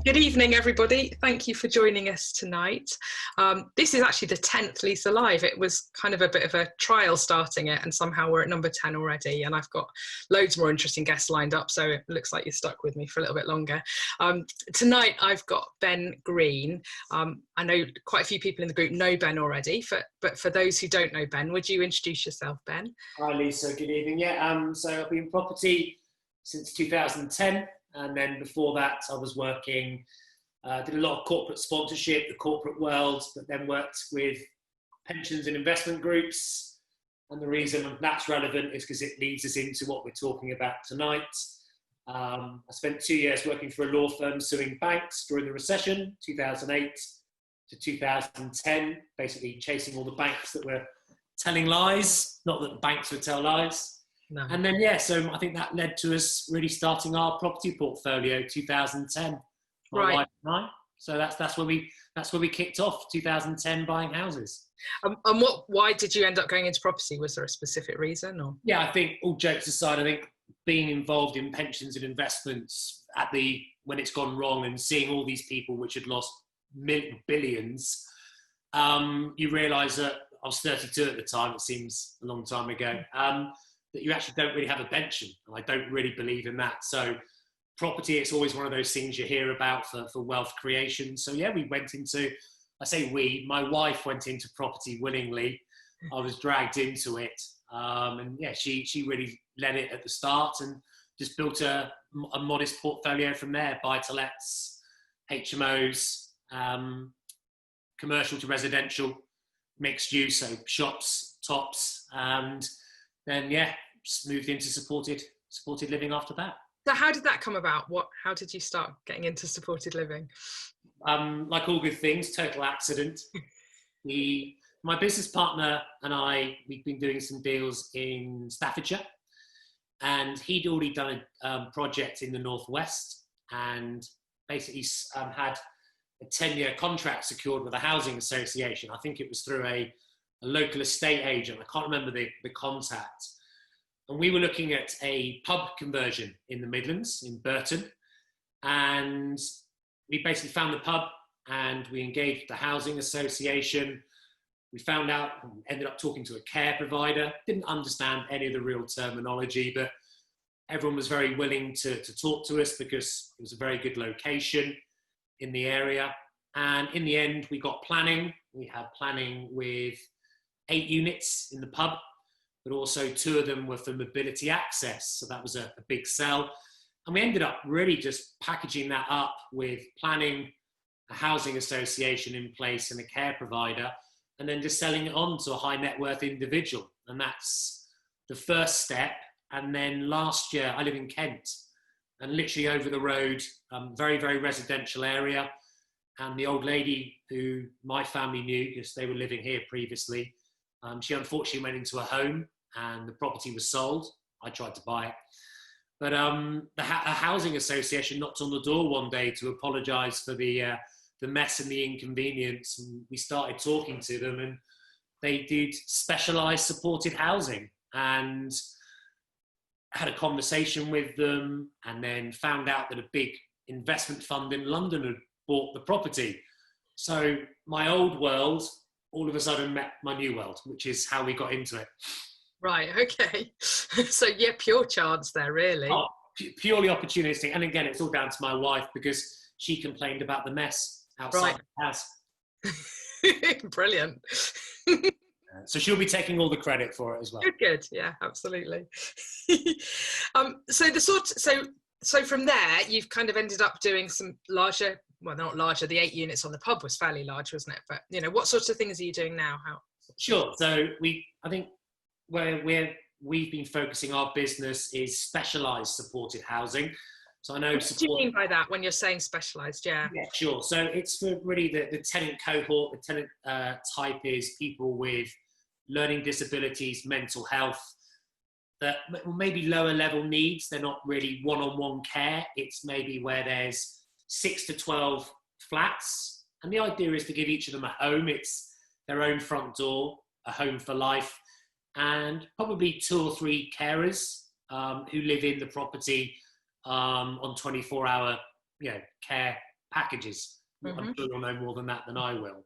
Good evening, everybody. Thank you for joining us tonight. This is actually the 10th Lisa Live. It was kind of a bit of a trial starting it, and somehow we're at number 10 already, and I've got loads more interesting guests lined up, so it looks like you're stuck with me for a little bit longer. Tonight, I've got Ben Green. I know quite a few people in the group know Ben already, but for those who don't know Ben, would you introduce yourself, Ben? Hi, Lisa. Good evening. So I've been in property since 2010. And then before that, I was working, did a lot of corporate sponsorship, the corporate world, but then worked with pensions and investment groups. And the reason that's relevant is because it leads us into what we're talking about tonight. I spent 2 years working for a law firm suing banks during the recession, 2008 to 2010, basically chasing all the banks that were telling lies, not that the banks would tell lies. No. And then, so I think that led to us really starting our property portfolio 2010. My wife and I. So that's where we kicked off 2010 buying houses. And why did you end up going into property? Was there a specific reason? Or? Yeah, I think all jokes aside, I think being involved in pensions and investments when it's gone wrong and seeing all these people which had lost billions, you realise that I was 32 at the time. It seems a long time ago. That you actually don't really have a pension, and I don't really believe in that. So property, it's always one of those things you hear about for wealth creation. So yeah, we went into, my wife went into property willingly. I was dragged into it. And yeah, she really led it at the start and just built a modest portfolio from there, buy-to-lets, HMOs, commercial to residential, mixed use, so shops, tops, and then moved into supported living after that. So how did that come about? How did you start getting into supported living? Like all good things, total accident. My business partner and I, we've been doing some deals in Staffordshire, and he'd already done a project in the Northwest, and basically had a 10-year contract secured with a housing association. I think it was through a local estate agent. I can't remember the contact. And we were looking at a pub conversion in the Midlands, in Burton. And we basically found the pub and we engaged the housing association. We found out, ended up talking to a care provider. Didn't understand any of the real terminology, but everyone was very willing to talk to us because it was a very good location in the area. And in the end, we got planning. We had planning with 8 units in the pub, but also 2 of them were for mobility access. So that was a big sell. And we ended up really just packaging that up with planning, a housing association in place and a care provider, and then just selling it on to a high net worth individual. And that's the first step. And then last year, I live in Kent, and literally over the road, very, very residential area. And the old lady who my family knew, because they were living here previously, she unfortunately went into a home and the property was sold. I tried to buy it. But a housing association knocked on the door one day to apologise for the mess and the inconvenience. And we started talking to them, and they did specialised supported housing, and had a conversation with them, and then found out that a big investment fund in London had bought the property. So my old world all of a sudden met my new world, which is how we got into it. Right, okay. So yeah, pure chance there, really. Oh, purely opportunistic. And again, it's all down to my wife because she complained about the mess outside the house. Brilliant. So she'll be taking all the credit for it as well. Good. Yeah, absolutely. So from there, you've kind of ended up doing some larger, well, not larger, the 8 units on the pub was fairly large, wasn't it? But, what sorts of things are you doing now? Sure. So I think where we've been focusing our business is specialised supported housing. So I know. What do you mean by that when you're saying specialised? Yeah, sure. So it's for really the tenant cohort. The tenant type is people with learning disabilities, mental health, that maybe lower level needs. They're not really one-on-one care. It's maybe where there's 6 to 12 flats. And the idea is to give each of them a home. It's their own front door, a home for life, and probably 2 or 3 carers who live in the property on 24-hour care packages. Mm-hmm. I'm sure you'll know more than that than I will.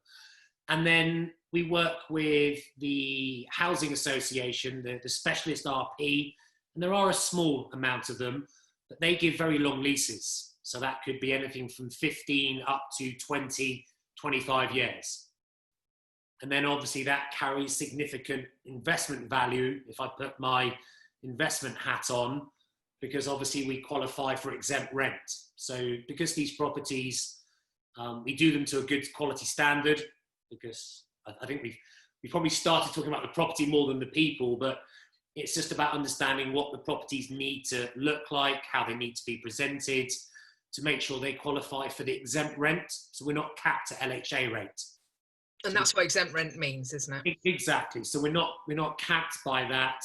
And then we work with the Housing Association, the specialist RP, and there are a small amount of them, but they give very long leases. So that could be anything from 15 up to 20, 25 years. And then obviously that carries significant investment value if I put my investment hat on, because obviously we qualify for exempt rent. So because these properties, we do them to a good quality standard, because I think we've probably started talking about the property more than the people, but it's just about understanding what the properties need to look like, how they need to be presented, to make sure they qualify for the exempt rent. So we're not capped at LHA rate. And that's what exempt rent means, isn't it? Exactly. So we're not capped by that,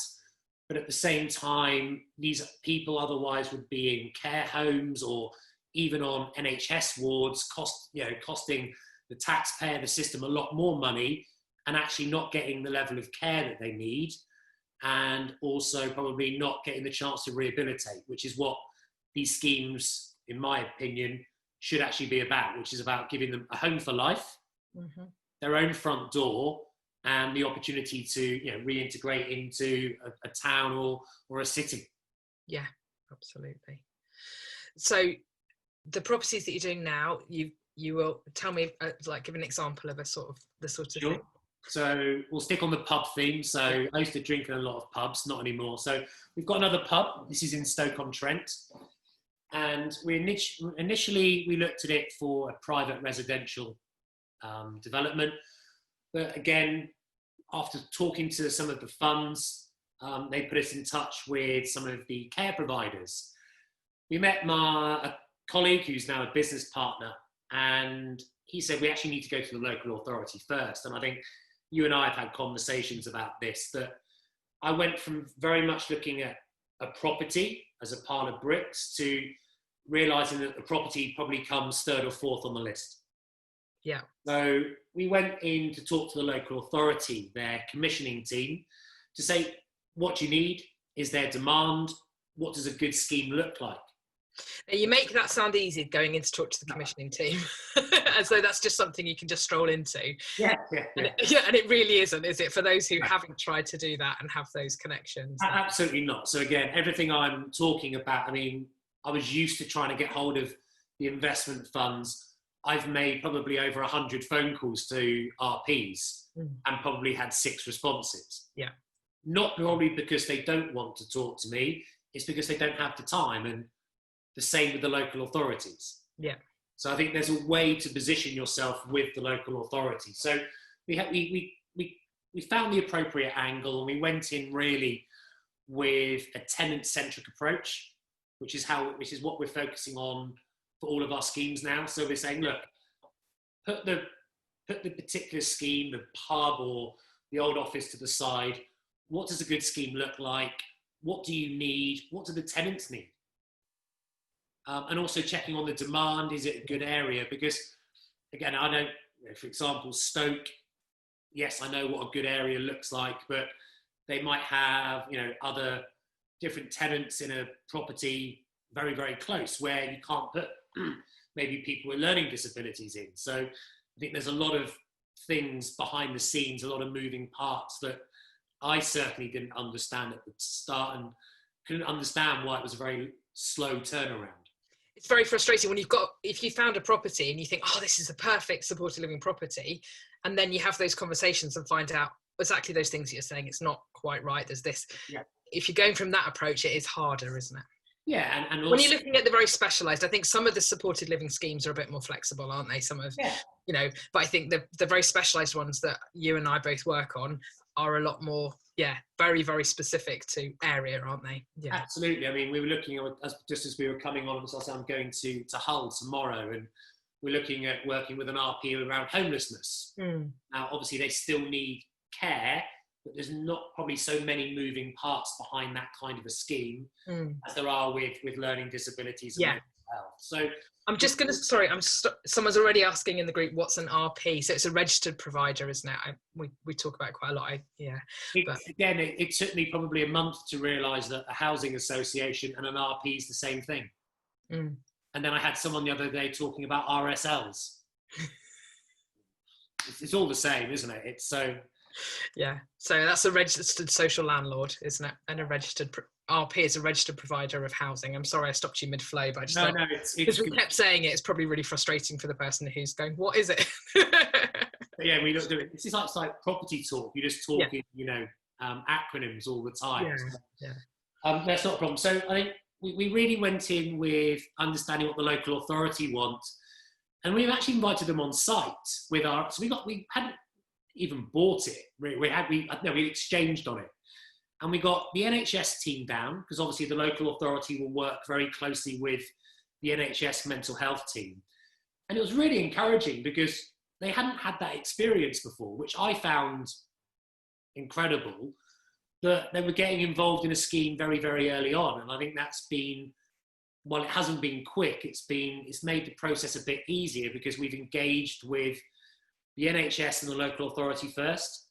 but at the same time, these people otherwise would be in care homes or even on NHS wards, costing the taxpayer, the system, a lot more money, and actually not getting the level of care that they need, and also probably not getting the chance to rehabilitate, which is what these schemes, in my opinion, should actually be about, which is about giving them a home for life, mm-hmm. their own front door, and the opportunity to reintegrate into a town or a city. Yeah, absolutely. So the properties that you're doing now, you will tell me, give an example of the sort of sure. thing. So we'll stick on the pub theme. So I used to drink in a lot of pubs, not anymore. So we've got another pub. This is in Stoke-on-Trent. And we initially looked at it for a private residential development. But again, after talking to some of the funds, they put us in touch with some of the care providers. We met a colleague who's now a business partner, and he said we actually need to go to the local authority first. And I think you and I have had conversations about this, that I went from very much looking at a property as a pile of bricks to realising that the property probably comes third or fourth on the list. Yeah. So we went in to talk to the local authority, their commissioning team, to say, what do you need? Is there demand? What does a good scheme look like? Now, you make that sound easy, going in to talk to the commissioning team, as though that's just something you can just stroll into. Yeah. And it really isn't, is it? For those who haven't tried to do that and have those connections. Absolutely not. So again, everything I'm talking about, I mean, I was used to trying to get hold of the investment funds. I've made probably over 100 phone calls to RPs and probably had 6 responses. Yeah. Not probably because they don't want to talk to me, it's because they don't have the time. And the same with the local authorities. Yeah. So I think there's a way to position yourself with the local authority. So we found the appropriate angle, and we went in really with a tenant-centric approach, which is what we're focusing on for all of our schemes now. So we're saying, look, put the particular scheme, the pub or the old office to the side. What does a good scheme look like? What do you need? What do the tenants need? And also checking on the demand. Is it a good area? Because again, I know, for example, Stoke, yes, I know what a good area looks like, but they might have, other different tenants in a property very, very close where you can't put maybe people with learning disabilities in. So I think there's a lot of things behind the scenes, a lot of moving parts that I certainly didn't understand at the start and couldn't understand why it was a very slow turnaround. It's very frustrating when if you found a property and you think, oh, this is a perfect supported living property, and then you have those conversations and find out exactly those things that you're saying, it's not quite right, there's this. Yeah. If you're going from that approach, it is harder, isn't it? Yeah, and also, when you're looking at the very specialised, I think some of the supported living schemes are a bit more flexible, aren't they? Some of, but I think the very specialised ones that you and I both work on are a lot more, very, very specific to area, aren't they? Yeah, absolutely. I mean, we were looking at, just as we were coming on, so I'm going to Hull tomorrow, and we're looking at working with an RP around homelessness. Now, obviously, they still need care, but there's not probably so many moving parts behind that kind of a scheme as there are with learning disabilities and mental health. So I'm just going to, someone's already asking in the group, what's an RP? So it's a registered provider, isn't it? We talk about it quite a lot. Again, it took me probably a month to realise that a housing association and an RP is the same thing. And then I had someone the other day talking about RSLs. It's all the same, isn't it? It's so... Yeah, so that's a registered social landlord, isn't it? And a registered RP is a registered provider of housing. I'm sorry I stopped you mid-flow, but I just thought, because we kept saying it, it's probably really frustrating for the person who's going, what is it? Yeah, we don't do it. It's like property talk. You just talk in, acronyms all the time. That's not a problem. So I think we really went in with understanding what the local authority wants, and we've actually invited them on site with our. So we hadn't even bought it. We exchanged on it, and we got the NHS team down, because obviously the local authority will work very closely with the NHS mental health team, and it was really encouraging because they hadn't had that experience before, which I found incredible, that they were getting involved in a scheme very, very early on. And I think that's been, well, it hasn't been quick. It's made the process a bit easier because we've engaged with the NHS and the local authority first.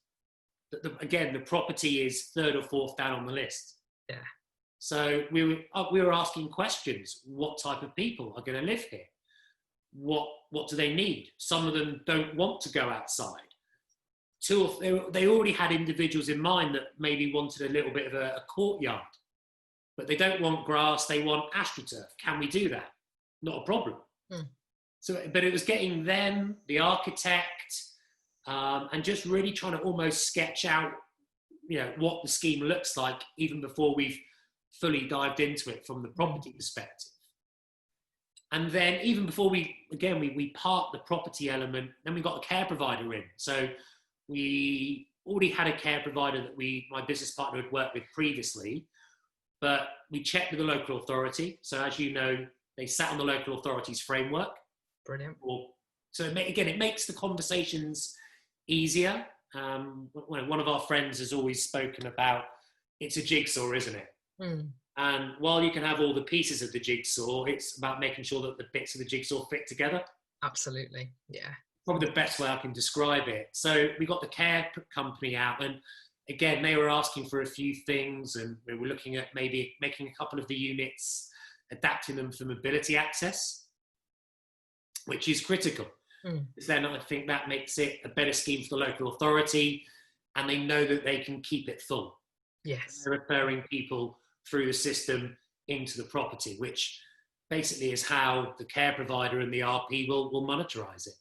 Again, the property is third or fourth down on the list. Yeah. So we were asking questions. What type of people are going to live here? What do they need? Some of them don't want to go outside. They already had individuals in mind that maybe wanted a little bit of a courtyard, but they don't want grass, they want AstroTurf. Can we do that? Not a problem. So, but it was getting them, the architect, and just really trying to almost sketch out, what the scheme looks like even before we've fully dived into it from the property perspective. And then even before we part the property element, then we got a care provider in. So we already had a care provider that my business partner had worked with previously, but we checked with the local authority. So as you know, they sat on the local authority's framework. Brilliant. So it makes the conversations easier. One of our friends has always spoken about, it's a jigsaw, isn't it? And while you can have all the pieces of the jigsaw, it's about making sure that the bits of the jigsaw fit together. Absolutely, yeah. Probably the best way I can describe it. So we got the care company out, and again, they were asking for a few things, and we were looking at maybe making a couple of the units, adapting them for mobility access, which is critical. Because then I think that makes it a better scheme for the local authority, and they know that they can keep it full. Yes. They're referring people through the system into the property, which basically is how the care provider and the RP will monetize it.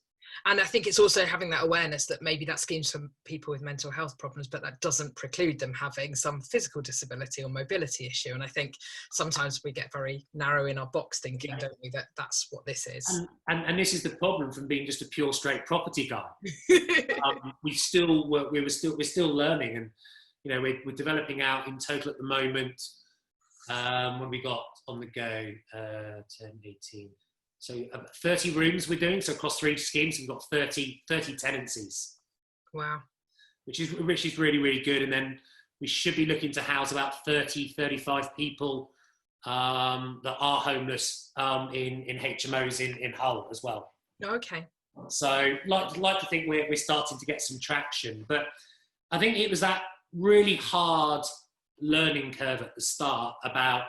And I think it's also having that awareness that maybe that scheme's for people with mental health problems, but that doesn't preclude them having some physical disability or mobility issue. And I think sometimes we get very narrow in our box thinking, don't we, that that's what this is. And this is the problem from being just a pure straight property guy. We're still learning, and we're developing out in total at the moment. When we got on the go, 10, 18. So 30 rooms we're doing, so across 3 schemes, we've got 30 tenancies. Wow. Which is really, really good. And then we should be looking to house about 35 people that are homeless in HMOs in Hull as well. Okay. So like to think we're starting to get some traction. But I think it was that really hard learning curve at the start about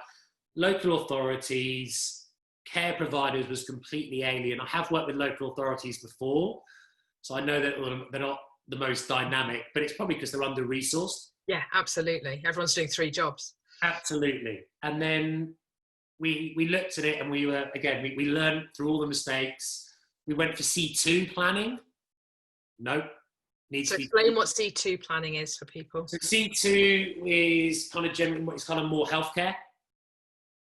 local authorities. Care providers was completely alien. I have worked with local authorities before, so I know that they're not the most dynamic, but it's probably because they're under-resourced. Yeah, absolutely. Everyone's doing 3 jobs. Absolutely. And then we looked at it, and we learned through all the mistakes. We went for C2 planning. Nope. So explain what C2 planning is for people. So C2 is kind of generally, it's kind of more healthcare.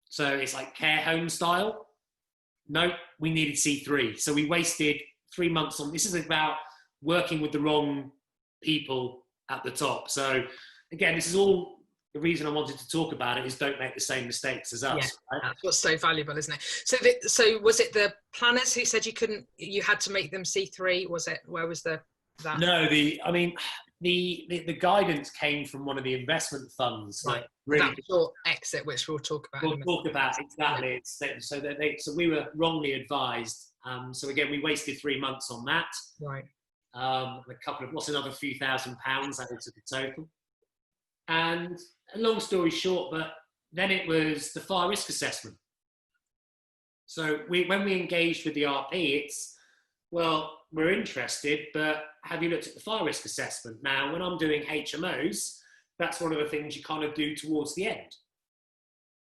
So it's like care home style. Nope, we needed C3. So we wasted 3 months on, this is about working with the wrong people at the top. So again, this is all the reason I wanted to talk about it, is don't make the same mistakes as us. Yeah, right? that's what's so valuable, isn't it? So was it the planners who said you had to make them C3? Was it, where was that? No, the guidance came from one of the investment funds. Right. Like really, that short exit, which we'll talk about. We'll talk about exactly. Yeah. So we were wrongly advised. So again, we wasted 3 months on that. Right. A couple of, what's another few £1,000 added to the total. And a long story short, but then it was the fire risk assessment. So when we engaged with the RP, it's, well, we're interested, but have you looked at the fire risk assessment? Now, when I'm doing HMOs, that's one of the things you kind of do towards the end.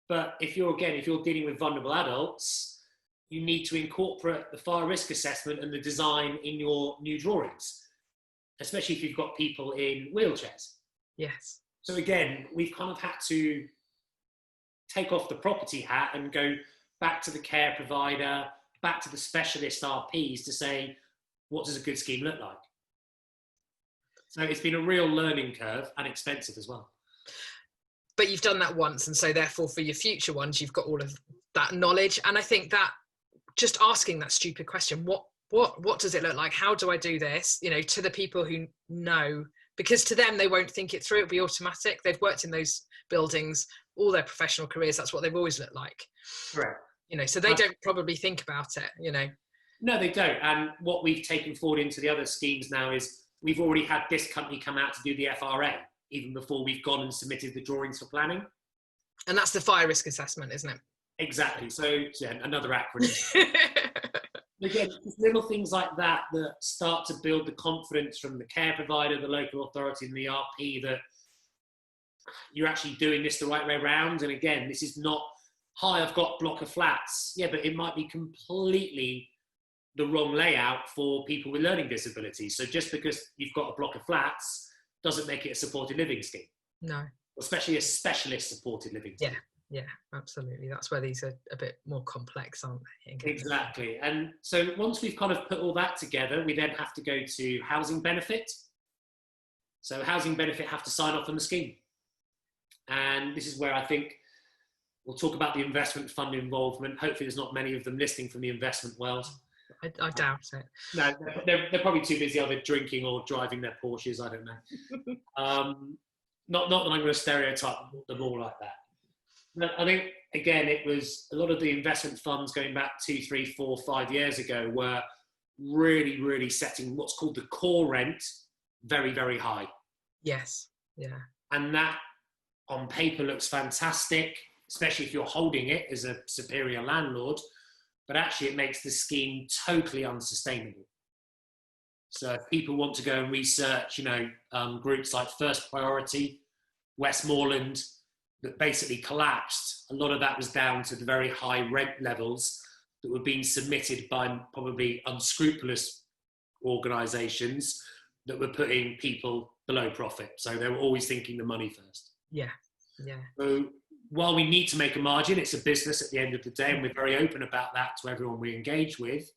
But if you're dealing with vulnerable adults, you need to incorporate the fire risk assessment and the design in your new drawings, especially if you've got people in wheelchairs. Yes. So again, we've kind of had to take off the property hat and go back to the care provider, back to the specialist RPs to say, what does a good scheme look like? So it's been a real learning curve and expensive as well. But you've done that once, and so therefore for your future ones, you've got all of that knowledge. And I think that just asking that stupid question, what does it look like? How do I do this? You know, to the people who know, because to them, they won't think it through. It'll be automatic. They've worked in those buildings all their professional careers. That's what they've always looked like. Correct. You know, so they don't probably think about it, you know. No, they don't. And what we've taken forward into the other schemes now is we've already had this company come out to do the FRA, even before we've gone and submitted the drawings for planning. And that's the fire risk assessment, isn't it? Exactly. So yeah, another acronym. Again, just little things like that that start to build the confidence from the care provider, the local authority and the RP that you're actually doing this the right way around. And again, this is not, hi, I've got a block of flats. Yeah, but it might be completely the wrong layout for people with learning disabilities. So just because you've got a block of flats doesn't make it a supported living scheme. No. Especially a specialist supported living scheme. Yeah, absolutely. That's where these are a bit more complex, aren't they? Exactly. And so once we've kind of put all that together, we then have to go to housing benefit. So housing benefit have to sign off on the scheme. And this is where I think we'll talk about the investment fund involvement. Hopefully there's not many of them listening from the investment world. I doubt it. No, they're probably too busy either drinking or driving their Porsches. I don't know. Not that I'm going to stereotype them all like that. But I think, again, it was a lot of the investment funds going back 2, 3, 4, 5 years ago were really, really setting what's called the core rent very, very high. Yes, yeah. And that on paper looks fantastic, especially if you're holding it as a superior landlord, but actually it makes the scheme totally unsustainable. So if people want to go and research, you know, groups like First Priority, Westmoreland, that basically collapsed, a lot of that was down to the very high rent levels that were being submitted by probably unscrupulous organisations that were putting people below profit. So they were always thinking the money first. Yeah. So while we need to make a margin, it's a business at the end of the day, and we're very open about that to everyone we engage with.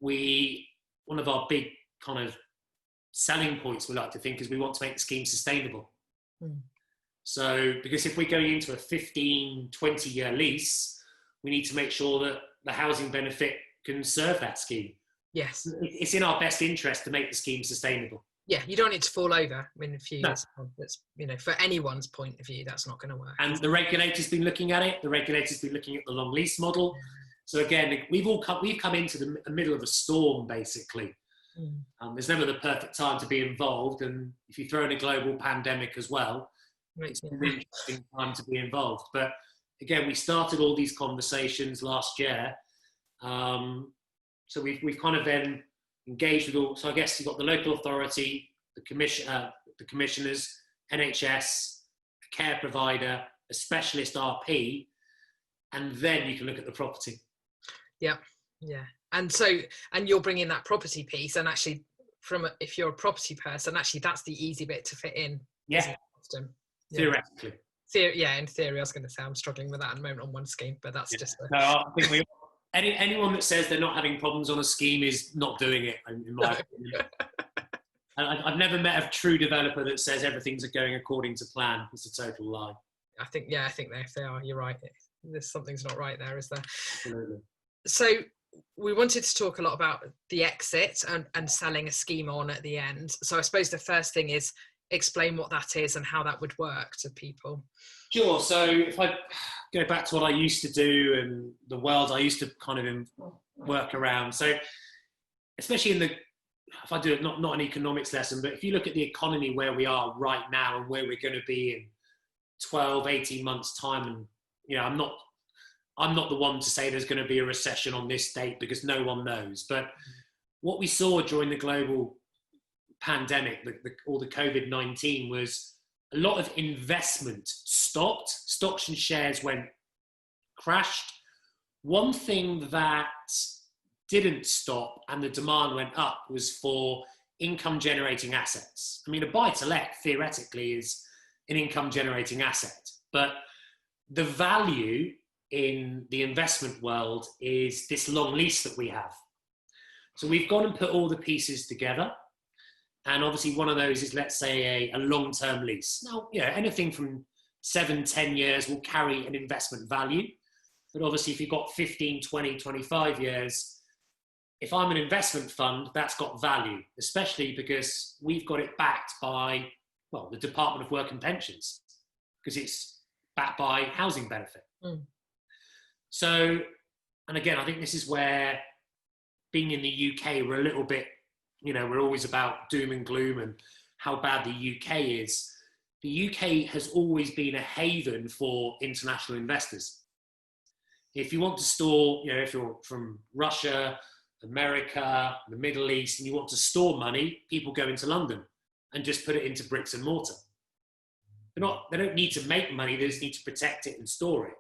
One of our big kind of selling points we like to think is we want to make the scheme sustainable. So, because if we're going into a 15, 20-year lease, we need to make sure that the housing benefit can serve that scheme. Yes. It's in our best interest to make the scheme sustainable. Yeah, you don't need to fall over in a few years. That's, you know, for anyone's point of view, that's not going to work. And the regulator's been looking at it. The regulator's been looking at the long lease model. So again, we've come into the middle of a storm, basically. There's never the perfect time to be involved. And if you throw in a global pandemic as well, it's an interesting time to be involved. But again, we started all these conversations last year. So we've kind of then engaged with all. So I guess you've got the local authority, the commissioners, NHS, a care provider, a specialist RP, and then you can look at the property. Yeah. And so, and you're bringing that property piece, and actually, if you're a property person, actually that's the easy bit to fit in. Yeah. Theoretically. In theory, I was going to say I'm struggling with that at the moment on one scheme, but that's just. No, I think anyone that says they're not having problems on a scheme is not doing it, in my opinion. And I've never met a true developer that says everything's going according to plan. It's a total lie. I think if they are, you're right. Something's not right there, is there? Absolutely. So we wanted to talk a lot about the exit and selling a scheme on at the end. So I suppose the first thing is explain what that is and how that would work to people. Sure. So if I go back to what I used to do and the world I used to kind of work around. So especially if I do it, not an economics lesson, but if you look at the economy where we are right now and where we're going to be in 12, 18 months time, and I'm not I'm not the one to say there's going to be a recession on this date because no one knows. But what we saw during the global pandemic, or the COVID-19, was a lot of investment stopped. Stocks and shares crashed. One thing that didn't stop and the demand went up was for income generating assets. I mean, a buy-to-let theoretically is an income generating asset, but the value in the investment world is this long lease that we have. So we've gone and put all the pieces together. And obviously one of those is, let's say, a long-term lease. Now, anything from 7-10 years will carry an investment value. But obviously if you've got 15, 20, 25 years, if I'm an investment fund, that's got value, especially because we've got it backed by, well, the Department of Work and Pensions, because it's backed by housing benefit. Mm. So, and again, I think this is where, being in the UK, we're a little bit, we're always about doom and gloom and how bad the UK is. The UK has always been a haven for international investors. If you want to store, if you're from Russia, America, the Middle East, and you want to store money, people go into London and just put it into bricks and mortar. They don't need to make money, they just need to protect it and store it.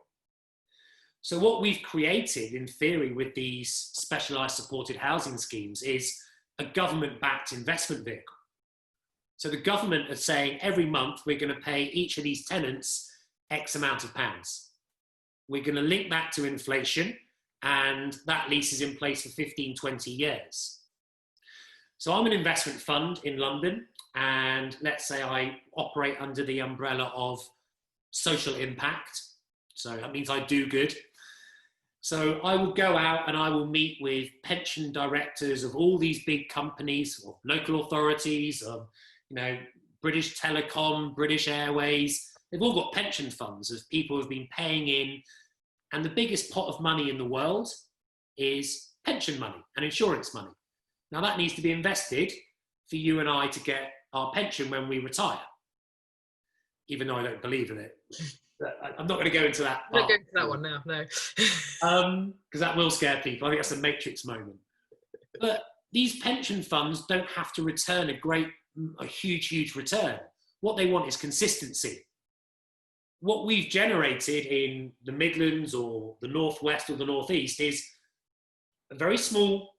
So what we've created, in theory, with these specialised supported housing schemes is a government-backed investment vehicle. So the government are saying every month we're going to pay each of these tenants X amount of pounds. We're going to link that to inflation, and that lease is in place for 15, 20 years. So I'm an investment fund in London, and let's say I operate under the umbrella of social impact. So that means I do good. So I will go out and I will meet with pension directors of all these big companies, or local authorities, British Telecom, British Airways. They've all got pension funds of people who've been paying in. And the biggest pot of money in the world is pension money and insurance money. Now that needs to be invested for you and I to get our pension when we retire, even though I don't believe in it. I'm not going to go into that. I'm not going into that one now, no. Because that will scare people. I think that's a Matrix moment. But these pension funds don't have to return a huge return. What they want is consistency. What we've generated in the Midlands or the Northwest or the Northeast is a very small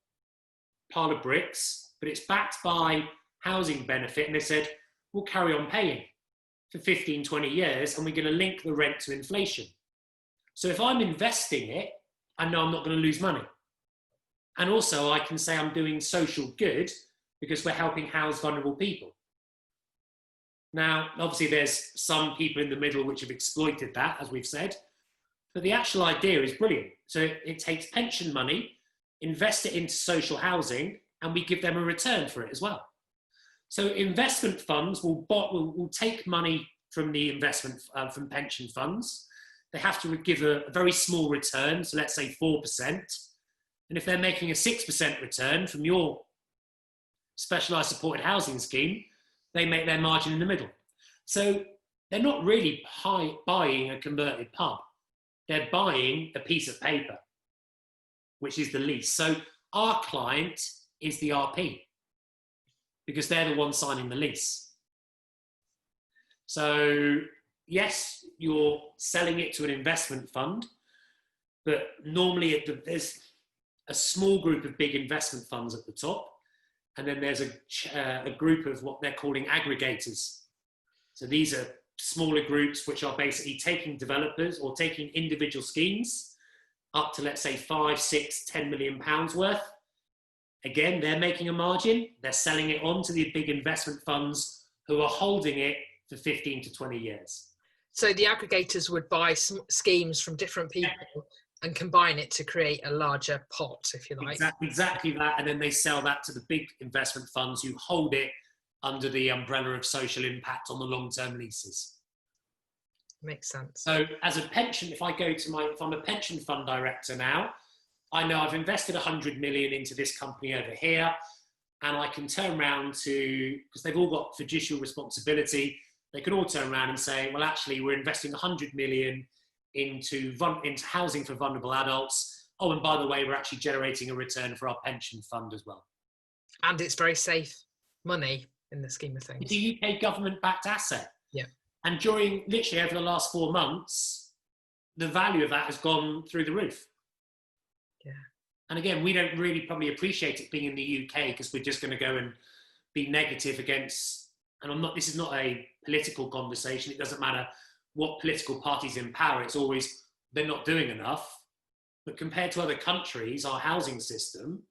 pile of bricks, but it's backed by housing benefit. And they said, we'll carry on paying for 15, 20 years, and we're going to link the rent to inflation. So if I'm investing it, I know I'm not going to lose money. And also I can say I'm doing social good because we're helping house vulnerable people. Now, obviously there's some people in the middle which have exploited that, as we've said, but the actual idea is brilliant. So it takes pension money, invest it into social housing, and we give them a return for it as well. So investment funds will take money from the investment, from pension funds. They have to give a very small return, so let's say 4%. And if they're making a 6% return from your specialised supported housing scheme, they make their margin in the middle. So they're not really buying a converted pub. They're buying a piece of paper, which is the lease. So our client is the RP, because they're the one signing the lease. So yes, you're selling it to an investment fund, but normally there's a small group of big investment funds at the top, and then there's a group of what they're calling aggregators. So these are smaller groups which are basically taking developers or taking individual schemes up to, let's say, 5, 6, 10 million pounds worth. Again, they're making a margin. They're selling it on to the big investment funds who are holding it for 15 to 20 years. So the aggregators would buy schemes from different people and combine it to create a larger pot, if you like. Exactly that. And then they sell that to the big investment funds who hold it under the umbrella of social impact on the long-term leases. Makes sense. So as a pension, if I'm a pension fund director now, I know I've invested 100 million into this company over here, and I can turn around to, because they've all got fiduciary responsibility, they can all turn around and say, well, actually, we're investing 100 million into housing for vulnerable adults. Oh, and by the way, we're actually generating a return for our pension fund as well. And it's very safe money in the scheme of things. It's a UK government-backed asset. Yeah. And during, literally over the last 4 months, the value of that has gone through the roof. Yeah. And again, we don't really probably appreciate it being in the UK because we're just going to go and be negative against, and this is not a political conversation. It doesn't matter what political party's in power. It's always, they're not doing enough. But compared to other countries, our housing system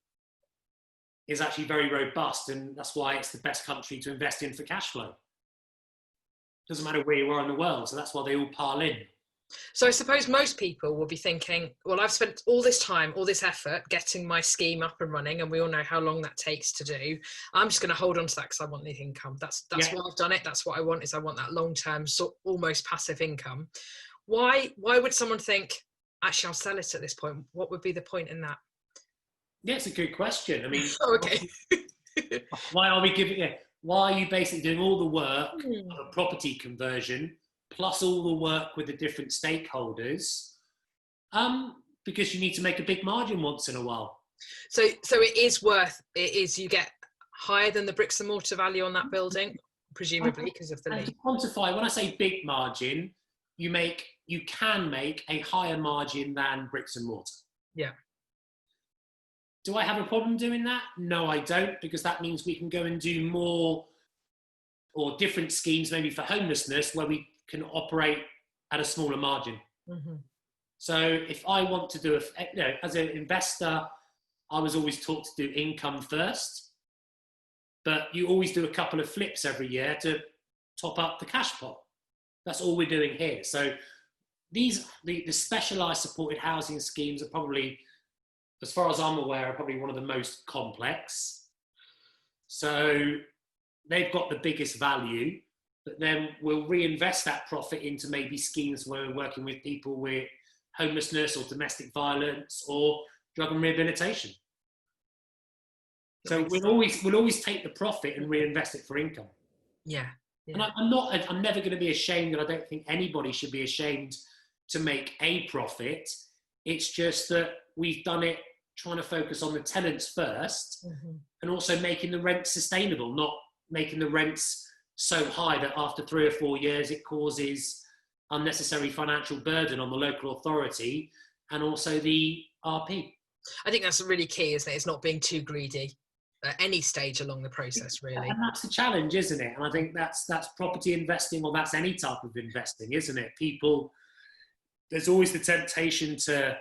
is actually very robust. And that's why it's the best country to invest in for cash flow. Doesn't matter where you are in the world. So that's why they all pile in. So I suppose most people will be thinking, well, I've spent all this time, all this effort getting my scheme up and running, and we all know how long that takes to do. I'm just going to hold on to that because I want the income. That's why I've done it. That's what I want, is I want that long-term, almost passive income. Why would someone think, actually, I'll sell it at this point? What would be the point in that? Yeah, it's a good question. I mean, okay. Why are you basically doing all the work of a property conversion plus all the work with the different stakeholders? Because you need to make a big margin once in a while. So you get higher than the bricks and mortar value on that building, presumably because of the lease. To quantify, when I say big margin, you can make a higher margin than bricks and mortar. Yeah. Do I have a problem doing that? No, I don't, because that means we can go and do more or different schemes, maybe for homelessness, where we can operate at a smaller margin. Mm-hmm. So if I want to do as an investor, I was always taught to do income first, but you always do a couple of flips every year to top up the cash pot. That's all we're doing here. So the specialised supported housing schemes are probably, as far as I'm aware, are probably one of the most complex. So they've got the biggest value, but then we'll reinvest that profit into maybe schemes where we're working with people with homelessness or domestic violence or drug and rehabilitation. So we'll always take the profit and reinvest it for income. Yeah. And I'm never going to be ashamed, and I don't think anybody should be ashamed to make a profit. It's just that we've done it trying to focus on the tenants first, and also making the rent sustainable, not making the rents so high that after 3 or 4 years it causes unnecessary financial burden on the local authority and also the RP. I think that's really key, isn't it? It's not being too greedy at any stage along the process, really. And that's the challenge, isn't it? And I think that's property investing, or that's any type of investing, isn't it? There's always the temptation to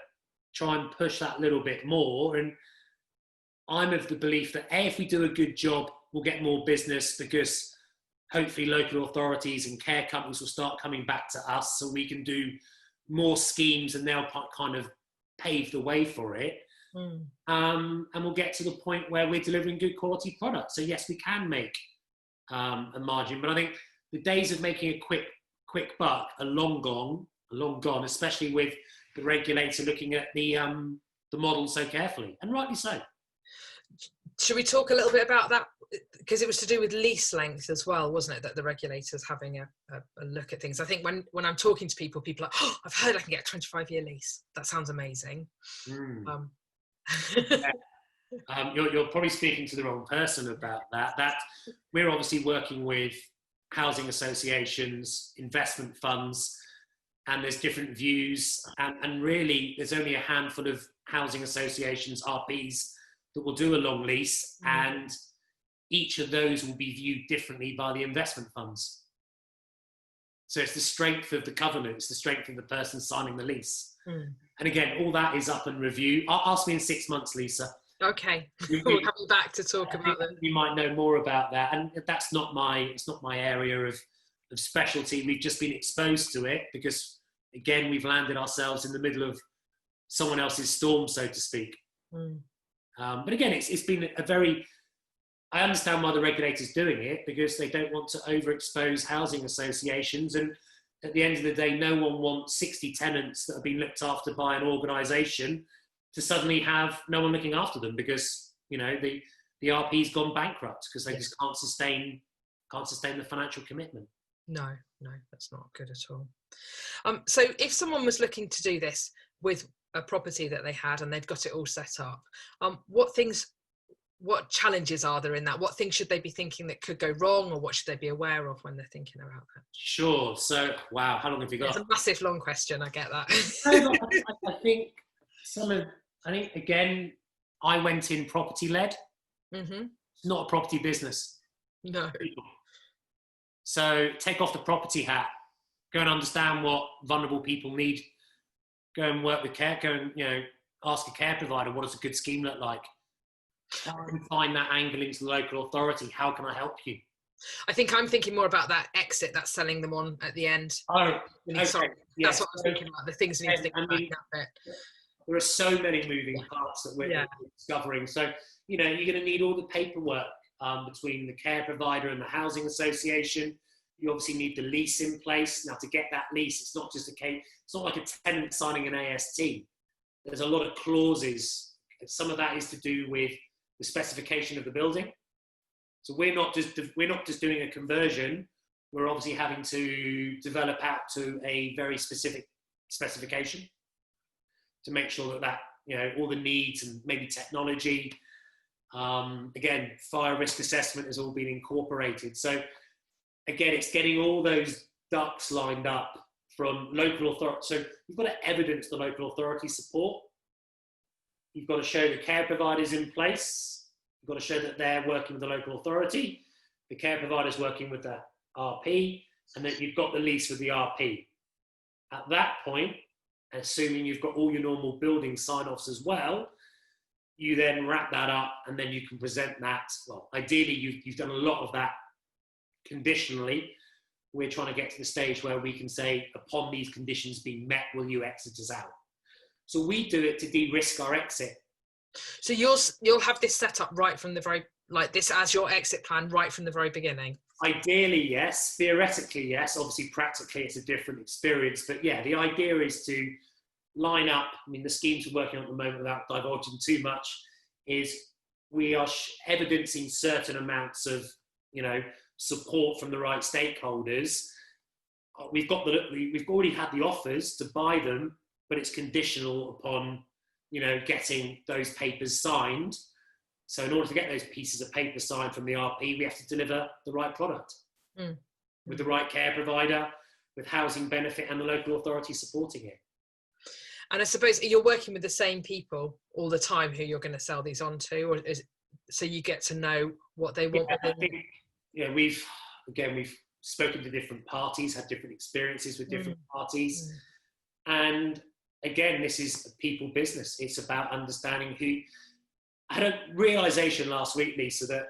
try and push that little bit more. And I'm of the belief that if we do a good job, we'll get more business, because hopefully local authorities and care companies will start coming back to us, so we can do more schemes and they'll kind of pave the way for it. And we'll get to the point where we're delivering good quality products. So yes, we can make a margin, but I think the days of making a quick buck are long gone, especially with the regulator looking at the model so carefully, and rightly so. Should we talk a little bit about that? Because it was to do with lease length as well, wasn't it? That the regulator's having a look at things. I think when I'm talking to people are like, oh, I've heard I can get a 25-year lease. That sounds amazing. You're probably speaking to the wrong person about that. That we're obviously working with housing associations, investment funds, and there's different views. And really, there's only a handful of housing associations, RPs, that will do a long lease, and each of those will be viewed differently by the investment funds. So it's the strength of the covenant, it's the strength of the person signing the lease. And again, all that is up and review. Ask me in 6 months, Lisa. Okay, we'll have you back to talk about that. You might know more about that, and it's not my area of specialty. We've just been exposed to it because, again, we've landed ourselves in the middle of someone else's storm, so to speak. But again, it's been a very... I understand why the regulator's doing it, because they don't want to overexpose housing associations. And at the end of the day, no one wants 60 tenants that have been looked after by an organisation to suddenly have no one looking after them, because, you know, the RP's gone bankrupt because they just can't sustain the financial commitment. No, no, that's not good at all. So if someone was looking to do this with a property that they had and they've got it all set up, what challenges are there in that? What things should they be thinking that could go wrong, or what should they be aware of when they're thinking about that? Sure. So, wow, how long have you got? It's a massive long question, I get that. I think again, I went in property led. Mm-hmm. It's not a property business. No. So take off the property hat, go and understand what vulnerable people need, go and work with care, go and, ask a care provider, what does a good scheme look like? How can we find that angle into the local authority? How can I help you? I think I'm thinking more about that exit, that's selling them on at the end. Oh, really okay. sorry. Yes. That's what I was thinking about, the things you need to think about that bit. There are so many moving parts that we're discovering. So, you're going to need all the paperwork between the care provider and the housing association. You obviously need the lease in place. Now, to get that lease, it's not just it's not like a tenant signing an AST. There's a lot of clauses. Some of that is to do with the specification of the building. So we're not just doing a conversion. We're obviously having to develop out to a very specific specification to make sure that all the needs and maybe technology, again, fire risk assessment has all been incorporated. So again, it's getting all those ducks lined up from local authority. So you've got to evidence the local authority support. You've got to show the care providers in place. You've got to show that they're working with the local authority. The care provider's working with the RP, and that you've got the lease with the RP. At that point, assuming you've got all your normal building sign-offs as well, you then wrap that up, and then you can present that. Well, ideally, you've done a lot of that conditionally. We're trying to get to the stage where we can say, upon these conditions being met, will you exit us out? So we do it to de-risk our exit. So you'll have this set up right from the very, like this as your exit plan right from the very beginning? Ideally, yes. Theoretically, yes. Obviously, practically, it's a different experience. But yeah, the idea is to line up. I mean, the schemes we're working on at the moment, without divulging too much, is we are evidencing certain amounts of, support from the right stakeholders. We've already had the offers to buy them, but it's conditional upon, getting those papers signed. So in order to get those pieces of paper signed from the RP, we have to deliver the right product with the right care provider, with housing benefit and the local authority supporting it. And I suppose you're working with the same people all the time who you're going to sell these on to, or so you get to know what they want. We've spoken to different parties, had different experiences with different parties. And again, this is a people business. It's about understanding who. I had a realization last week, Lisa, that,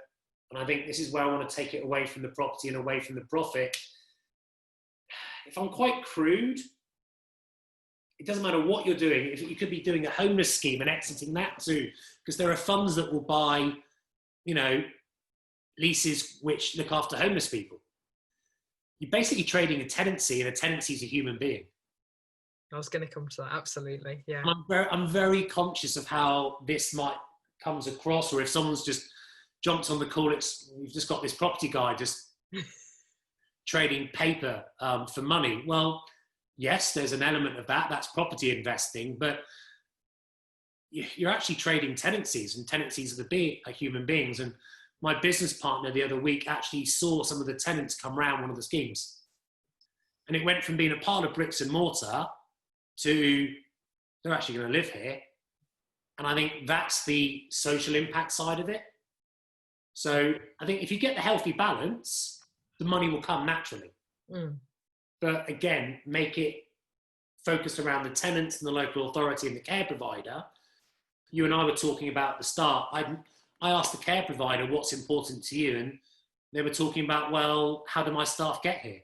and I think this is where I want to take it away from the property and away from the profit. If I'm quite crude, it doesn't matter what you're doing. If you could be doing a homeless scheme and exiting that too, because there are funds that will buy, leases which look after homeless people. You're basically trading a tenancy, and a tenancy is a human being. I was going to come to that, absolutely, yeah. I'm very conscious of how this comes across, or if someone's just jumped on the call, we've just got this property guy just trading paper for money. Well, yes, there's an element of that. That's property investing, but you're actually trading tenancies, and tenancies are human beings. And my business partner the other week actually saw some of the tenants come around one of the schemes, and it went from being a pile of bricks and mortar to they're actually going to live here. And I think that's the social impact side of it. So I think if you get the healthy balance, the money will come naturally. But again, make it focused around the tenants and the local authority and the care provider. You and I were talking about at the start. I asked the care provider, what's important to you? And they were talking about, well, how do my staff get here?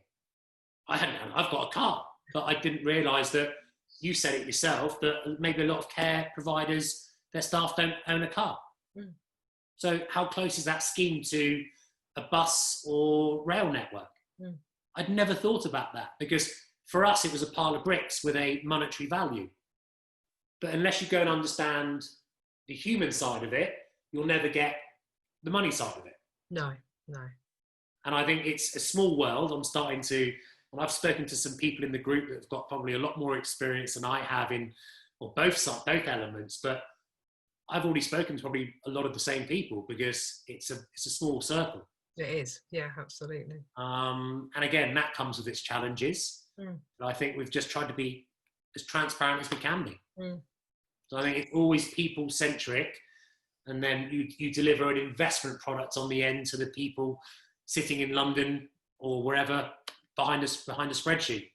I've got a car, but I didn't realise that you said it yourself, that maybe a lot of care providers, their staff don't own a car. So how close is that scheme to a bus or rail network? I'd never thought about that, because for us, it was a pile of bricks with a monetary value. But unless you go and understand the human side of it, you'll never get the money side of it. No. And I think it's a small world. And I've spoken to some people in the group that have got probably a lot more experience than I have in, or both elements, but I've already spoken to probably a lot of the same people because it's a small circle. It is, yeah, absolutely. And again, that comes with its challenges. But I think we've just tried to be as transparent as we can be. So I think it's always people-centric, and then you deliver an investment product on the end to the people sitting in London or wherever behind a spreadsheet.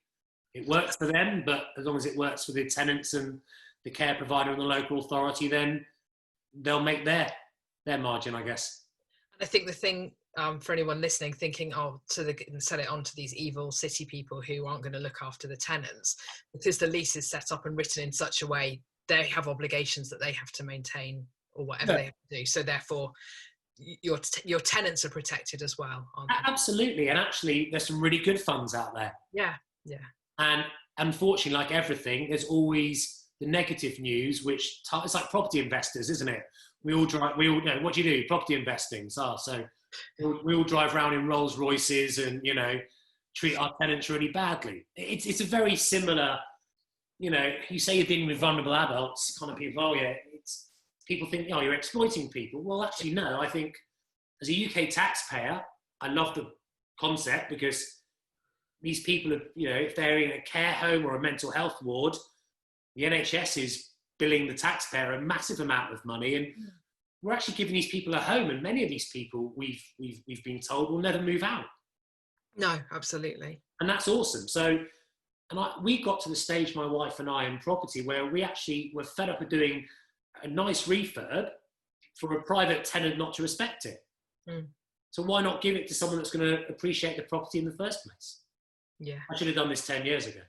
It works for them, but as long as it works for the tenants and the care provider and the local authority, then they'll make their margin, I guess. And I think the thing for anyone listening, thinking, sell it on to these evil city people who aren't going to look after the tenants, because the lease is set up and written in such a way, they have obligations that they have to maintain or whatever they have to do. So therefore, your tenants are protected as well, aren't they? Absolutely. And actually, there's some really good funds out there. Yeah. And unfortunately, like everything, there's always the negative news, which it's like property investors, isn't it? We all know, what do you do? Property investing. So we all drive around in Rolls Royces and, treat our tenants really badly. It's a very similar, you say you're dealing with vulnerable adults, kind of people, people think, you're exploiting people. Well, actually, no. I think as a UK taxpayer, I love the concept because these people are, if they're in a care home or a mental health ward, the NHS is billing the taxpayer a massive amount of money, and we're actually giving these people a home. And many of these people, we've been told, will never move out. No, absolutely. And that's awesome. So, we got to the stage, my wife and I, in property, where we actually were fed up of doing a nice refurb for a private tenant not to respect it. So why not give it to someone that's going to appreciate the property in the first place? Yeah, I should have done this 10 years ago.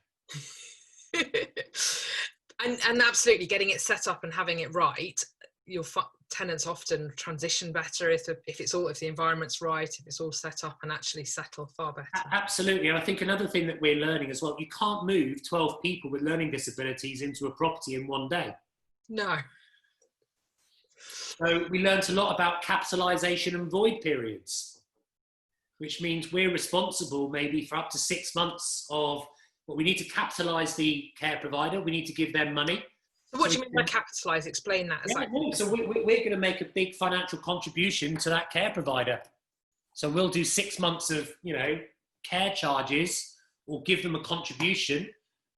and absolutely, getting it set up and having it right, your tenants often transition better if the environment's right, if it's all set up, and actually settle far better. Absolutely. And I think another thing that we're learning as well, you can't move 12 people with learning disabilities into a property in one day. No. So we learned a lot about capitalisation and void periods, which means we're responsible maybe for up to 6 months of what we need to capitalise the care provider. We need to give them money. So what do you mean by capitalise? Explain that. So we're going to make a big financial contribution to that care provider. So we'll do 6 months of, care charges or give them a contribution.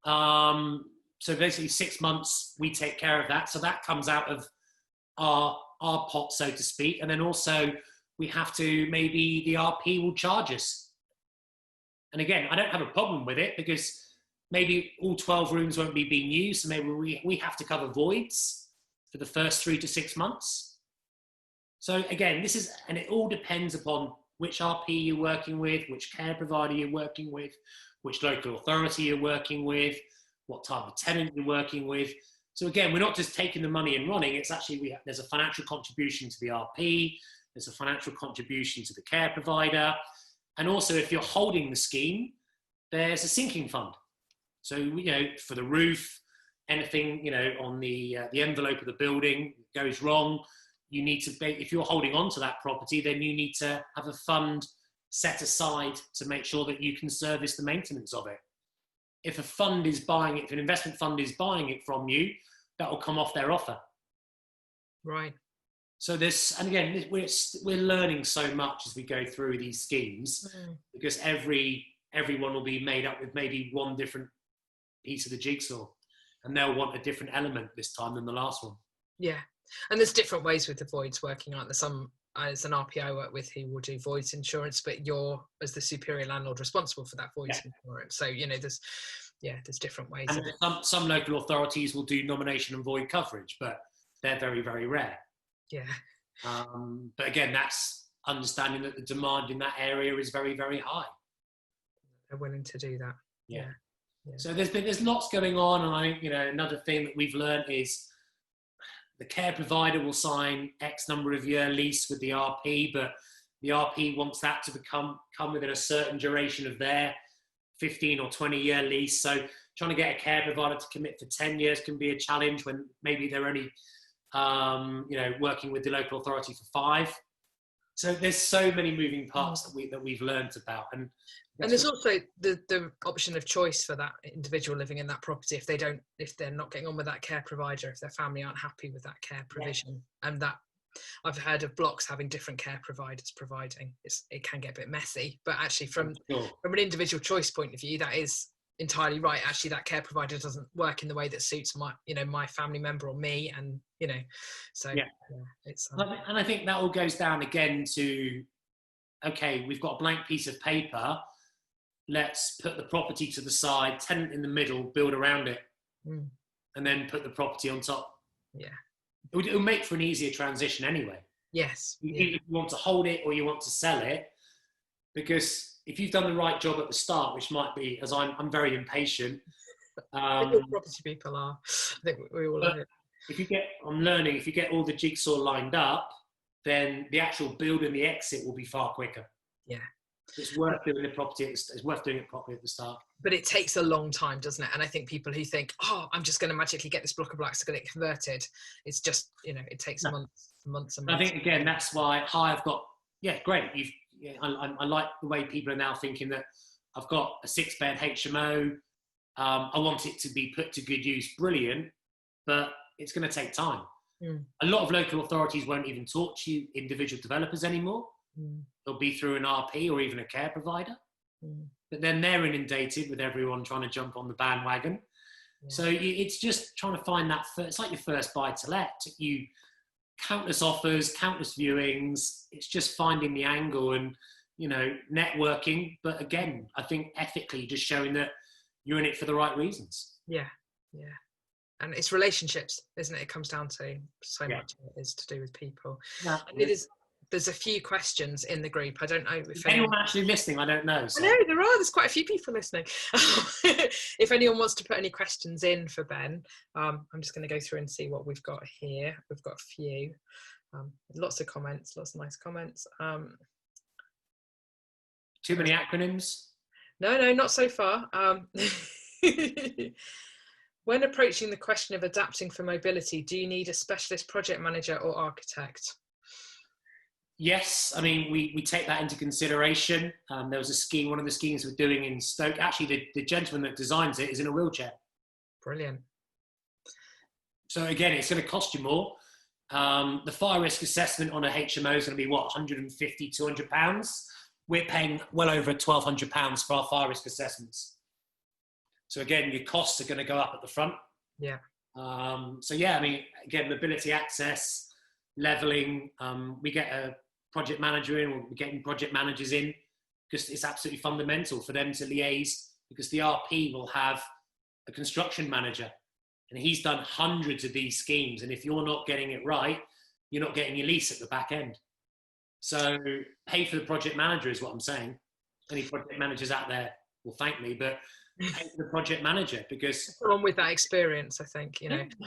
So basically 6 months, we take care of that. So that comes out of our pot, so to speak. And then also we have to, maybe the RP will charge us. And again, I don't have a problem with it because maybe all 12 rooms won't be being used. So maybe we have to cover voids for the first 3 to 6 months. So again, and it all depends upon which RP you're working with, which care provider you're working with, which local authority you're working with, what type of tenant you're working with. So again, we're not just taking the money and running. It's actually, there's a financial contribution to the RP. There's a financial contribution to the care provider. And also, if you're holding the scheme, there's a sinking fund. So, for the roof, anything, on the envelope of the building goes wrong, you need to, if you're holding on to that property, then you need to have a fund set aside to make sure that you can service the maintenance of it. If if an investment fund is buying it from you, that will come off their offer. Right. So and again, we're learning so much as we go through these schemes, because everyone will be made up with maybe one different piece of the jigsaw, and they'll want a different element this time than the last one. Yeah. And there's different ways with the voids working, aren't there? Some, as an RP I work with, who will do voids insurance, but you're, as the superior landlord, responsible for that voids insurance. So, there's different ways. And some local authorities will do nomination and void coverage, but they're very, very rare. Yeah. But again, that's understanding that the demand in that area is very, very high. They're willing to do that. Yeah. So there's lots going on, and I think, another thing that we've learned is the care provider will sign X number of year lease with the RP, but the RP wants that to come within a certain duration of their 15 or 20 year lease. So trying to get a care provider to commit for 10 years can be a challenge when maybe they're only, working with the local authority for 5. So there's so many moving parts that we've learned about, and there's also the option of choice for that individual living in that property if they're not getting on with that care provider, if their family aren't happy with that care provision. And that I've heard of blocks having different care providers providing. It can get a bit messy, but actually from an individual choice point of view, that is entirely right. Actually, that care provider doesn't work in the way that suits my family member or me, and so it's and I think that all goes down again to, okay, we've got a blank piece of paper, let's put the property to the side, tenant in the middle, build around it, and then put the property on top. It'll make for an easier transition anyway. Yes. If you want to hold it or you want to sell it, because if you've done the right job at the start, which might be, as I'm very impatient. Property people are. I think we all are. If you get all the jigsaw lined up, then the actual build and the exit will be far quicker. Yeah. It's worth doing the property. It's worth doing it properly at the start. But it takes a long time, doesn't it? And I think people who think, oh, I'm just going to magically get this block of blocks to get it converted, it's just, it takes months and months. I think, again, that's why I've got, great. I like the way people are now thinking that I've got a 6-bed HMO. I want it to be put to good use. Brilliant. But it's going to take time. A lot of local authorities won't even talk to you individual developers anymore. They'll be through an RP or even a care provider. But then they're inundated with everyone trying to jump on the bandwagon. So it's just trying to find that it's like your first buy to let. You countless offers, countless viewings. It's just finding the angle and, networking. But again, I think ethically just showing that you're in it for the right reasons. Yeah. And it's relationships, isn't it? It comes down to so much of it is to do with people. Yeah. And there's a few questions in the group. I don't know if anyone actually listening. I don't know. So. I know there's quite a few people listening. If anyone wants to put any questions in for Ben, I'm just going to go through and see what we've got here. We've got a few, lots of comments, lots of nice comments. Too many acronyms? No, not so far. When approaching the question of adapting for mobility, do you need a specialist project manager or architect? Yes, I mean, we take that into consideration. There was a scheme, one of the schemes we're doing in Stoke. Actually, the gentleman that designs it is in a wheelchair. Brilliant. So again, it's going to cost you more. The fire risk assessment on a HMO is going to be, what, £150, £200? We're paying well over £1,200 for our fire risk assessments. So again, your costs are going to go up at the front. Yeah. I mean, again, mobility access, levelling. We get a project manager in, or we're getting project managers in, because it's absolutely fundamental for them to liaise, because the RP will have a construction manager, and he's done hundreds of these schemes. And if you're not getting it right, you're not getting your lease at the back end. So pay for the project manager is what I'm saying. Any project managers out there will thank me, but pay for the project manager, because on with that experience, I think,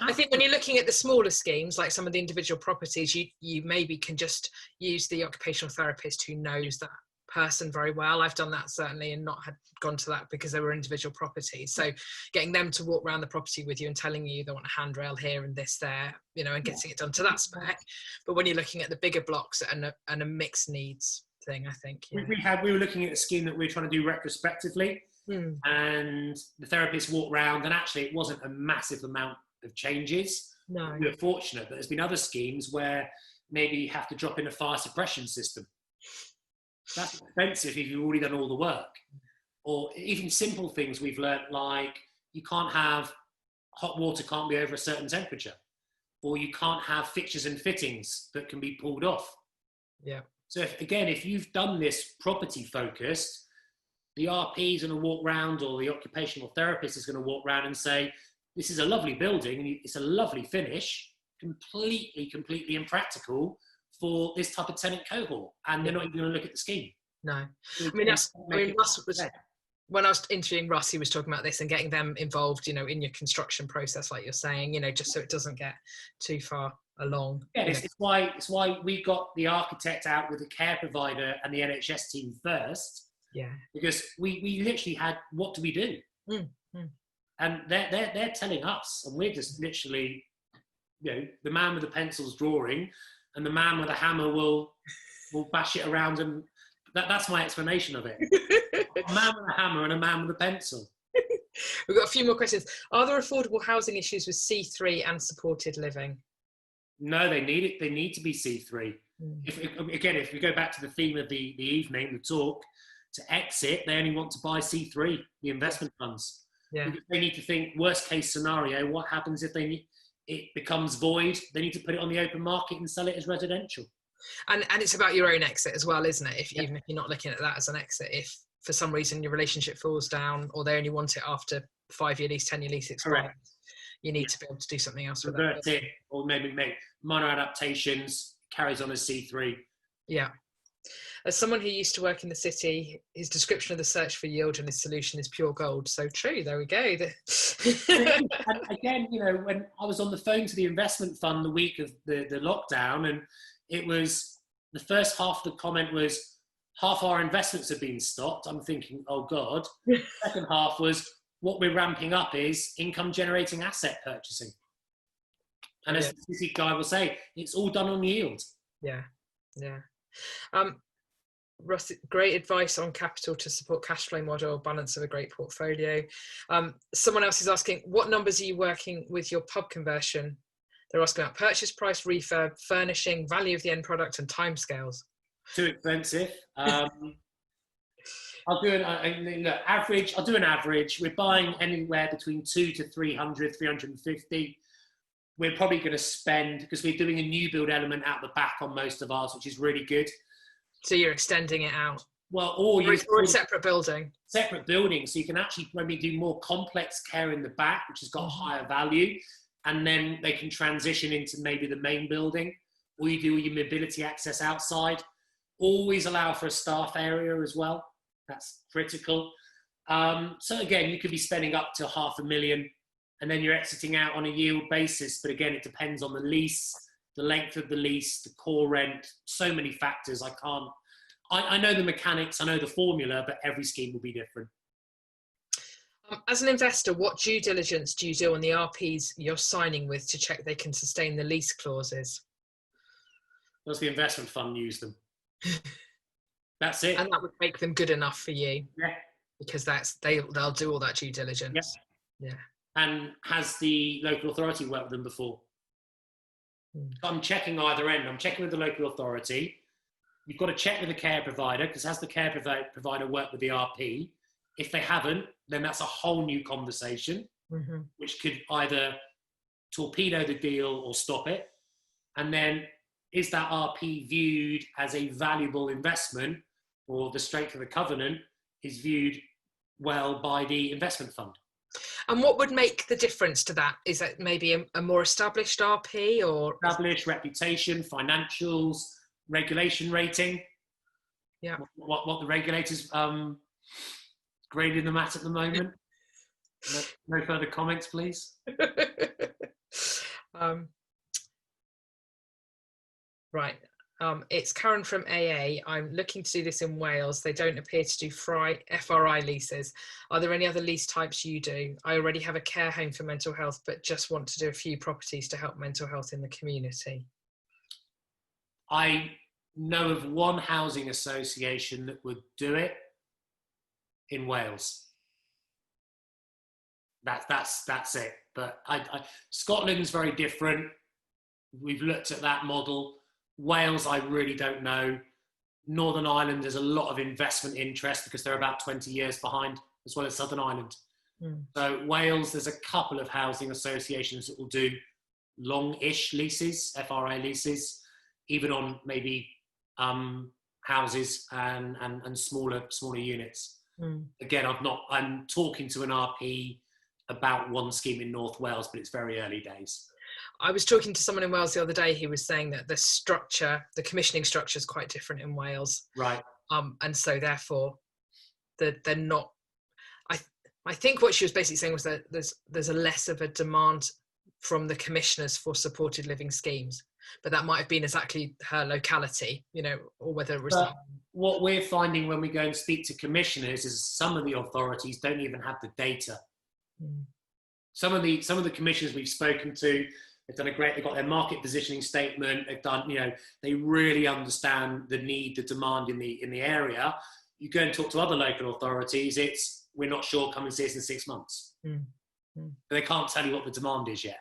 I think when you're looking at the smaller schemes, like some of the individual properties, you maybe can just use the occupational therapist who knows that person very well. I've done that certainly, and not had gone to that because they were individual properties. So getting them to walk around the property with you and telling you they want a handrail here and this there, and getting it done to that spec. But when you're looking at the bigger blocks and a mixed needs thing, I think we were looking at a scheme that we were trying to do retrospectively. And the therapist walked round, and actually it wasn't a massive amount of changes. No. We were fortunate, but there's been other schemes where maybe you have to drop in a fire suppression system. That's expensive if you've already done all the work. Or even simple things we've learnt, like you can't have hot water, can't be over a certain temperature, or you can't have fixtures and fittings that can be pulled off. Yeah. So if you've done this property focused, the RP is going to walk round, or the occupational therapist is going to walk round and say, this is a lovely building, and it's a lovely finish, completely impractical for this type of tenant cohort. And they're not even going to look at the scheme. No. Russ was, when I was interviewing Russ, he was talking about this and getting them involved, in your construction process, like you're saying, just so it doesn't get too far along. Yeah, it's why we got the architect out with the care provider and the NHS team first. Yeah, because we literally had, what do we do? And they're telling us, and we're just literally, the man with the pencil's drawing, and the man with the hammer will we'll bash it around, and that's my explanation of it. A man with a hammer and a man with a pencil. We've got a few more questions. Are there affordable housing issues with C3 and supported living? No, they need it. They need to be C3. If we go back to the theme of the evening, the talk, to exit, they only want to buy C3, the investment funds. Yeah. Because they need to think worst case scenario, what happens if it becomes void? They need to put it on the open market and sell it as residential. And it's about your own exit as well, isn't it? Even if you're not looking at that as an exit, if for some reason your relationship falls down or they only want it after 5-year lease, 10-year lease expires, you need to be able to do something else with Revert that. it, or maybe make minor adaptations, carries on as C3. Yeah. As someone who used to work in the city, his description of the search for yield and his solution is pure gold. So true. There we go. And again, when I was on the phone to the investment fund the week of the lockdown, and it was the first half of the comment was half our investments have been stopped. I'm thinking, oh God. The second half was what we're ramping up is income generating asset purchasing. And as the city guy will say, it's all done on yield. Yeah. Russ, great advice on capital to support cash flow model, balance of a great portfolio. Someone else is asking, what numbers are you working with your pub conversion? They're asking about purchase price, refurb, furnishing, value of the end product, and timescales. Too expensive. I'll do an average. I'll do an average. We're buying anywhere between 200 to 300, 350. We're probably going to spend, because we're doing a new build element out the back on most of ours, which is really good. So you're extending it out? Well, or a separate building? Separate building. So you can actually maybe do more complex care in the back, which has got a higher value. And then they can transition into maybe the main building, or you do your mobility access outside. Always allow for a staff area as well. That's critical. So again, you could be spending up to $500,000 and then you're exiting out on a yield basis. But again, it depends on the lease, the length of the lease, the core rent, so many factors. I know the mechanics, I know the formula, but every scheme will be different. As an investor, what due diligence do you do on the RPs you're signing with to check they can sustain the lease clauses? Does the investment fund use them? That's it. And that would make them good enough for you. Yeah. Because they'll do all that due diligence. Yeah. And has the local authority worked with them before? I'm checking either end. I'm checking with the local authority. You've got to check with the care provider, because has the care provider worked with the RP? If they haven't, then that's a whole new conversation, which could either torpedo the deal or stop it. And then, is that RP viewed as a valuable investment, or the strength of the covenant is viewed well by the investment fund? And what would make the difference to that? Is that maybe a more established RP, or established reputation, financials, regulation rating? Yeah. What the regulators grading them at the moment? No further comments, please. Right. It's Karen from AA. I'm looking to do this in Wales. They don't appear to do FRI leases. Are there any other lease types you do? I already have a care home for mental health, but just want to do a few properties to help mental health in the community. I know of one housing association that would do it in Wales. That's it. But Scotland's very different. We've looked at that model. Wales, I really don't know. Northern Ireland, there's a lot of investment interest because they're about 20 years behind, as well as Southern Ireland. So Wales, there's a couple of housing associations that will do long-ish leases, FRA leases, even on maybe houses and smaller units. Again, I'm talking to an RP about one scheme in North Wales, but it's very early days. I was talking to someone in Wales the other day who was saying that the commissioning structure is quite different in Wales. Right. And so therefore, they're not. I think what she was basically saying was that there's a less of a demand from the commissioners for supported living schemes, but that might have been exactly her locality, or whether it was. But what we're finding when we go and speak to commissioners is some of the authorities don't even have the data. Some of the commissioners we've spoken to, They've got their market positioning statement. They've done, they really understand the need, the demand in the area. You go and talk to other local authorities, we're not sure, come and see us in 6 months. But they can't tell you what the demand is yet.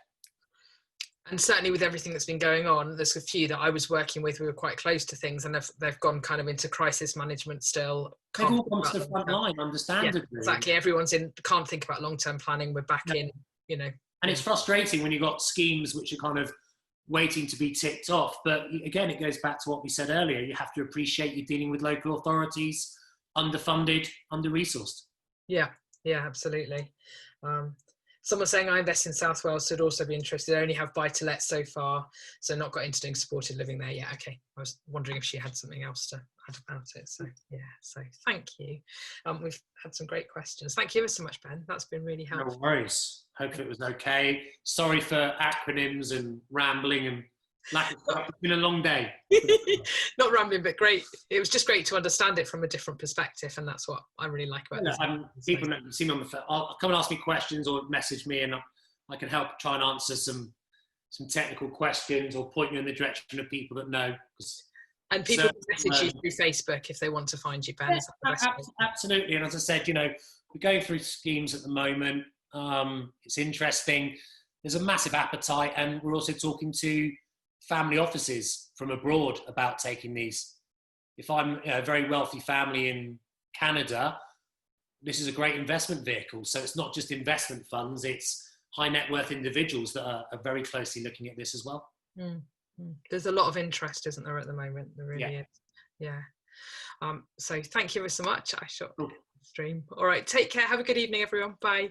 And certainly with everything that's been going on, there's a few that I was working with, we were quite close to things, and they've gone kind of into crisis management still. They've all come to the front line, understandably. Yeah, exactly. Everyone's can't think about long-term planning. We're back in, And it's frustrating when you've got schemes which are kind of waiting to be ticked off. But again, it goes back to what we said earlier. You have to appreciate you're dealing with local authorities, underfunded, under-resourced. Yeah, absolutely. Someone saying I invest in South Wales should also be interested. I only have buy-to-let so far, so not got into doing supported living there yet. Okay, I was wondering if she had something else to add about it. So yeah, so thank you. We've had some great questions. Thank you ever so much, Ben. That's been really helpful. No worries. Hope it was okay. Sorry for acronyms and rambling and lack of stuff. It's been a long day. Not rambling, but great. It was just great to understand it from a different perspective, and that's what I really like about this. People see me on the phone. I'll come and ask me questions or message me, and I can help try and answer some technical questions or point you in the direction of people that know. And people can message you through Facebook if they want to find you, Ben. Yeah, absolutely. And as I said, we're going through schemes at the moment. It's interesting. There's a massive appetite, and we're also talking to family offices from abroad about taking these. If I'm a very wealthy family in Canada, this is a great investment vehicle. So it's not just investment funds, it's high net worth individuals that are very closely looking at this as well. There's a lot of interest, isn't there, at the moment? There really is. Yeah. So thank you ever so much. I shot stream. All right, take care. Have a good evening, everyone. Bye.